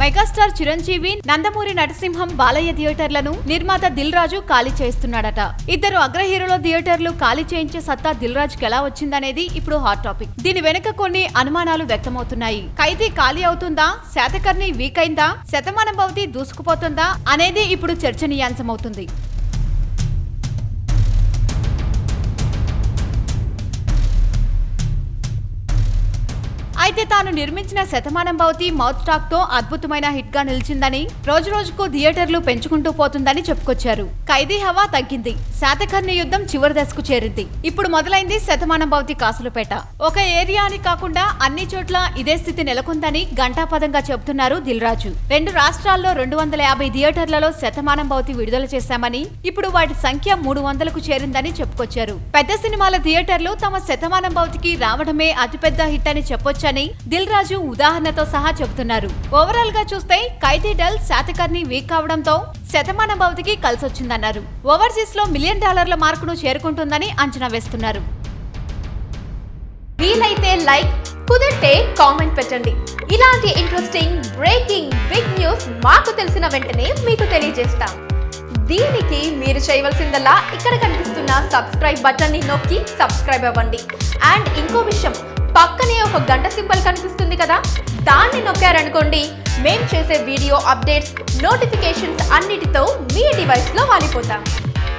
Megastar Chiranjeevi, Nandamuri Narasimham Balayya థియేటర్లను నిర్మాత దిల్ రాజు ఖాళీ చేస్తున్నాడట. ఇద్దరు అగ్ర హీరోల థియేటర్లు ఖాళీ చేయించే సత్తా దిల్ రాజుకి ఎలా వచ్చిందనేది ఇప్పుడు హాట్ టాపిక్. దీని వెనుక కొన్ని అనుమానాలు వ్యక్తమవుతున్నాయి. ఖైదీ ఖాళీ అవుతుందా, శాతకర్ణి వీక్ అయిందా, శతమానం భవతి దూసుకుపోతుందా అనేది ఇప్పుడు చర్చనీయాంశమవుతుంది. అయితే తాను నిర్మించిన శతమానం భవతి మౌత్ టాక్ తో అద్భుతమైన హిట్ గా నిలిచిందని, రోజు రోజుకు థియేటర్లు పెంచుకుంటూ పోతుందని చెప్పుకొచ్చారు. ఖైదీ హవా తగ్గింది, శాతకర్ణి యుద్ధం చివరి దశకు చేరింది. ఇప్పుడు మొదలైంది శతమానం భవతి కాసులపేట. ఒక ఏరియా అని కాకుండా అన్ని చోట్ల ఇదే స్థితి నెలకొందని ఘంటాపదంగా చెబుతున్నారు దిల్ రాజు. 2 రాష్ట్రాల్లో 250 థియేటర్లలో శతమానం భవతి విడుదల చేశామని, ఇప్పుడు వాటి సంఖ్య 300కు చేరిందని చెప్పుకొచ్చారు. పెద్ద సినిమాల థియేటర్లు తమ శతమానం భవతికి రావడమే అతిపెద్ద హిట్ అని చెప్పొచ్చని దిల్ రాజు ఉదాహరణతో సహా చెబుతున్నారు. ఓవరాల్ గా చూస్తే ఖైదీ డల్, శాతకర్ణి వీక్ కావడంతో శతమానం భవతికి కలిసొచ్చిందన్నారు. ఓవర్సీస్ లో $1 మిలియన్ మార్కును చేరుకుంటుందని అంచనా వేస్తున్నారు. వీలైతే లైక్, కుదిరితే కామెంట్ పెట్టండి. ఇలాంటి ఇంట్రెస్టింగ్ బ్రేకింగ్ బిగ్ న్యూస్ మాకు తెలిసిన వెంటనే మీకు తెలియజేస్తాం. దీనికి మీరు చేయవలసిందల్లా ఇక్కడ కనిపిస్తున్న సబ్స్క్రైబ్ బటన్ ని నొక్కి సబ్స్క్రైబ్ అవ్వండి. అండ్ ఇంకో విషయం, పక్కనే ఒక గంట సింబల్ కనిపిస్తుంది కదా, దాన్ని నొక్కారనుకోండి, మేం చేసే వీడియో అప్డేట్స్, నోటిఫికేషన్స్ అన్నిటితో మీ డివైస్లో వాలిపోతాం.